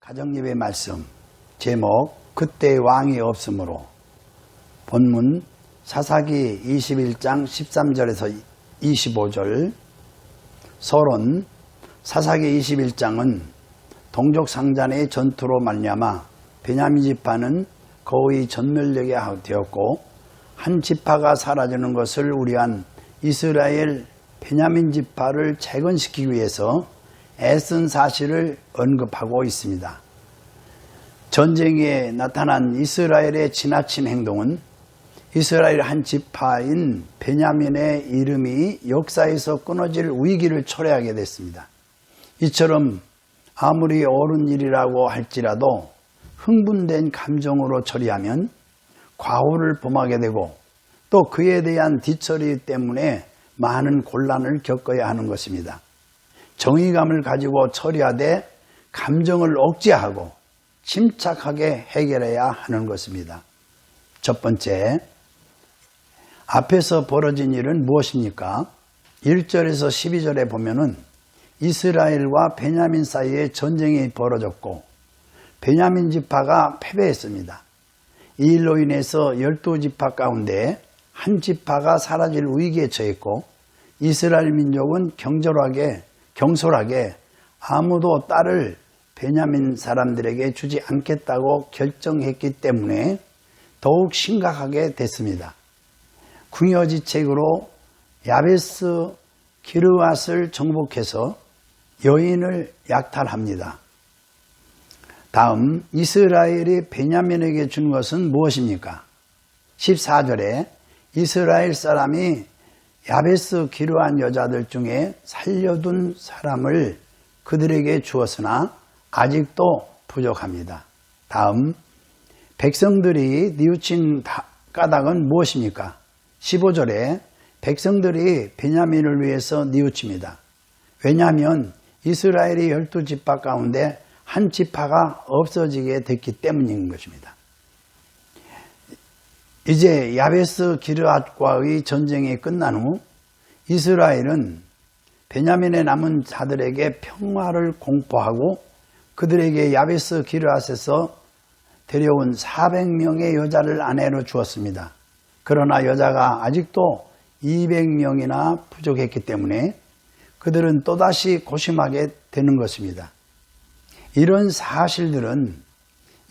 가정예배 말씀 제목 그때 왕이 없으므로 본문 사사기 21장 13절에서 25절 서론 사사기 21장은 동족상잔의 전투로 말미암아 베냐민 지파는 거의 전멸되게 되었고 한 지파가 사라지는 것을 우려한 이스라엘 베냐민 지파를 재건시키기 위해서 애쓴 사실을 언급하고 있습니다. 전쟁에 나타난 이스라엘의 지나친 행동은 이스라엘 한 지파인 베냐민의 이름이 역사에서 끊어질 위기를 초래하게 됐습니다. 이처럼 아무리 옳은 일이라고 할지라도 흥분된 감정으로 처리하면 과오를 범하게 되고 또 그에 대한 뒤처리 때문에 많은 곤란을 겪어야 하는 것입니다. 정의감을 가지고 처리하되 감정을 억제하고 침착하게 해결해야 하는 것입니다. 첫 번째, 앞에서 벌어진 일은 무엇입니까? 1절에서 12절에 보면은 이스라엘과 베냐민 사이에 전쟁이 벌어졌고 베냐민 지파가 패배했습니다. 이 일로 인해서 12지파 가운데 한 지파가 사라질 위기에 처했고 이스라엘 민족은 경솔하게 아무도 딸을 베냐민 사람들에게 주지 않겠다고 결정했기 때문에 더욱 심각하게 됐습니다. 궁여지책으로 야베스 기르앗을 정복해서 여인을 약탈합니다. 다음 이스라엘이 베냐민에게 준 것은 무엇입니까? 14절에 이스라엘 사람이 야베스 기르한 여자들 중에 살려둔 사람을 그들에게 주었으나 아직도 부족합니다. 다음 백성들이 뉘우친 까닭은 무엇입니까? 15절에 백성들이 베냐민을 위해서 뉘우칩니다. 왜냐하면 이스라엘이 12지파 가운데 한 지파가 없어지게 됐기 때문인 것입니다. 이제 야베스 기르앗과의 전쟁이 끝난 후 이스라엘은 베냐민에 남은 자들에게 평화를 공포하고 그들에게 야베스 기르앗에서 데려온 400명의 여자를 아내로 주었습니다. 그러나 여자가 아직도 200명이나 부족했기 때문에 그들은 또다시 고심하게 되는 것입니다. 이런 사실들은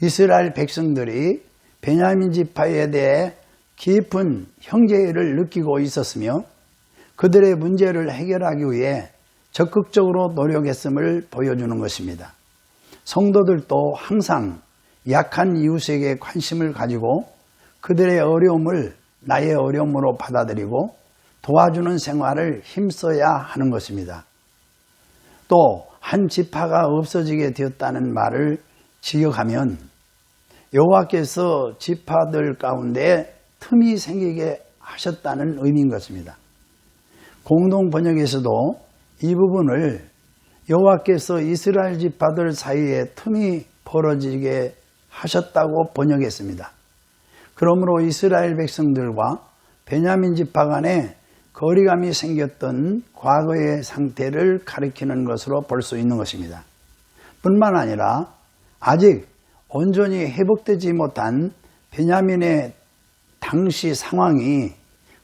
이스라엘 백성들이 베냐민 지파에 대해 깊은 형제를 느끼고 있었으며 그들의 문제를 해결하기 위해 적극적으로 노력했음을 보여주는 것입니다. 성도들도 항상 약한 이웃에게 관심을 가지고 그들의 어려움을 나의 어려움으로 받아들이고 도와주는 생활을 힘써야 하는 것입니다. 또 한 지파가 없어지게 되었다는 말을 직역하면 여호와께서 지파들 가운데 틈이 생기게 하셨다는 의미인 것입니다. 공동 번역에서도 이 부분을 여호와께서 이스라엘 지파들 사이에 틈이 벌어지게 하셨다고 번역했습니다. 그러므로 이스라엘 백성들과 베냐민 지파 간에 거리감이 생겼던 과거의 상태를 가리키는 것으로 볼 수 있는 것입니다. 뿐만 아니라 아직 온전히 회복되지 못한 베냐민의 당시 상황이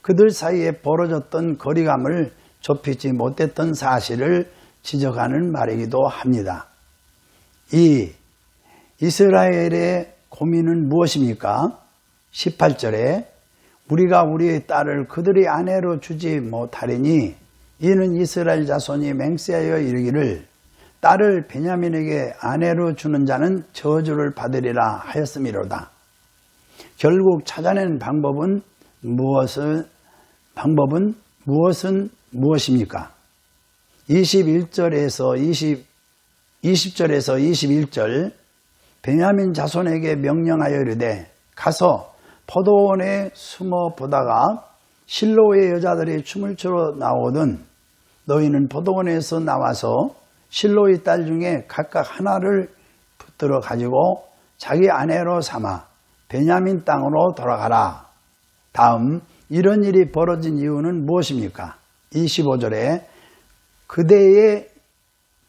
그들 사이에 벌어졌던 거리감을 좁히지 못했던 사실을 지적하는 말이기도 합니다. 이 이스라엘의 고민은 무엇입니까? 18절에 우리가 우리의 딸을 그들의 아내로 주지 못하리니 이는 이스라엘 자손이 맹세하여 이르기를 딸을 베냐민에게 아내로 주는 자는 저주를 받으리라 하였음이로다. 결국 찾아낸 방법은 무엇입니까? 20절에서 21절 베냐민 자손에게 명령하여 이르되 가서 포도원에 숨어 보다가 실로의 여자들이 춤을 추러 나오거든 너희는 포도원에서 나와서 실로의 딸 중에 각각 하나를 붙들어 가지고 자기 아내로 삼아 베냐민 땅으로 돌아가라. 다음 이런 일이 벌어진 이유는 무엇입니까? 25절에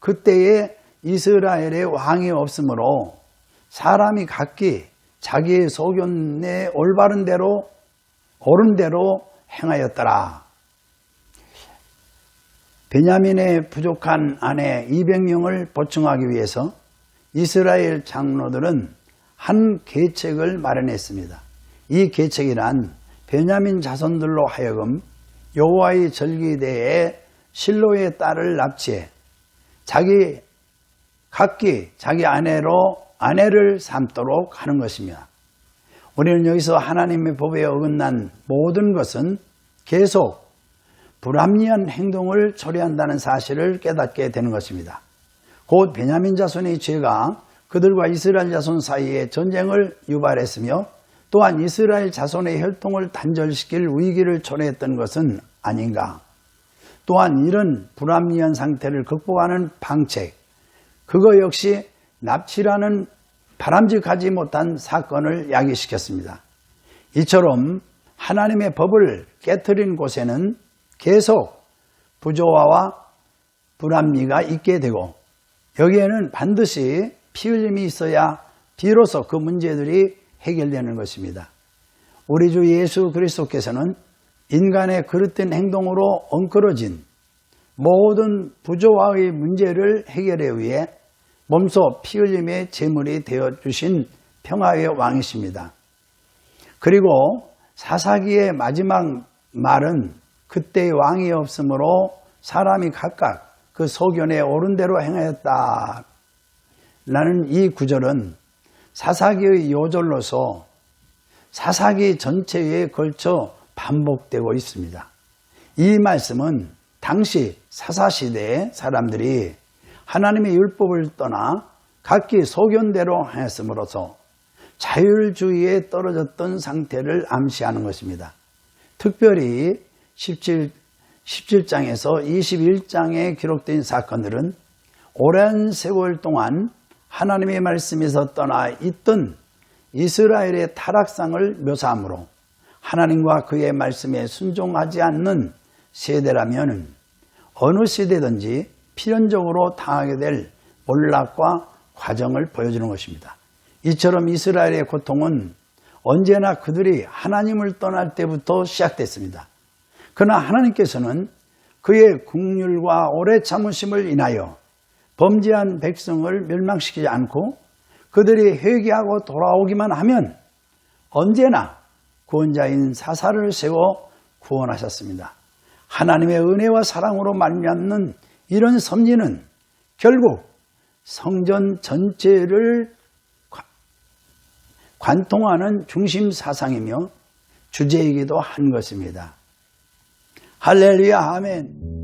그때에 이스라엘에 왕이 없으므로 사람이 각기 자기의 소견에 올바른 대로 옳은 대로 행하였더라. 베냐민의 부족한 아내 200명을 보충하기 위해서 이스라엘 장로들은 한 계책을 마련했습니다. 이 계책이란 베냐민 자손들로 하여금 여호와의 절기대에 실로의 딸을 납치해 각기 자기 아내를 삼도록 하는 것입니다. 우리는 여기서 하나님의 법에 어긋난 모든 것은 계속 불합리한 행동을 초래한다는 사실을 깨닫게 되는 것입니다. 곧 베냐민 자손의 죄가 그들과 이스라엘 자손 사이에 전쟁을 유발했으며 또한 이스라엘 자손의 혈통을 단절시킬 위기를 초래했던 것은 아닌가. 또한 이런 불합리한 상태를 극복하는 방책, 그거 역시 납치라는 바람직하지 못한 사건을 야기시켰습니다. 이처럼 하나님의 법을 깨트린 곳에는 계속 부조화와 불합리가 있게 되고 여기에는 반드시 피 흘림이 있어야 비로소 그 문제들이 해결되는 것입니다. 우리 주 예수 그리스도께서는 인간의 그릇된 행동으로 엉클어진 모든 부조화의 문제를 해결하기 위해 몸소 피 흘림의 제물이 되어주신 평화의 왕이십니다. 그리고 사사기의 마지막 말은 그때의 왕이 없으므로 사람이 각각 그 소견에 옳은 대로 행하였다. 라는 이 구절은 사사기의 요절로서 사사기 전체에 걸쳐 반복되고 있습니다. 이 말씀은 당시 사사시대의 사람들이 하나님의 율법을 떠나 각기 소견대로 하였음으로써 자율주의에 떨어졌던 상태를 암시하는 것입니다. 특별히 17장에서 21장에 기록된 사건들은 오랜 세월 동안 하나님의 말씀에서 떠나 있던 이스라엘의 타락상을 묘사하므로 하나님과 그의 말씀에 순종하지 않는 세대라면 어느 시대든지 필연적으로 당하게 될 몰락과 과정을 보여주는 것입니다. 이처럼 이스라엘의 고통은 언제나 그들이 하나님을 떠날 때부터 시작됐습니다. 그러나 하나님께서는 그의 긍휼과 오래 참으심을 인하여 범죄한 백성을 멸망시키지 않고 그들이 회개하고 돌아오기만 하면 언제나 구원자인 사사를 세워 구원하셨습니다. 하나님의 은혜와 사랑으로 말미암는 이런 섭리는 결국 성전 전체를 관통하는 중심 사상이며 주제이기도 한 것입니다. 할렐루야, 아멘.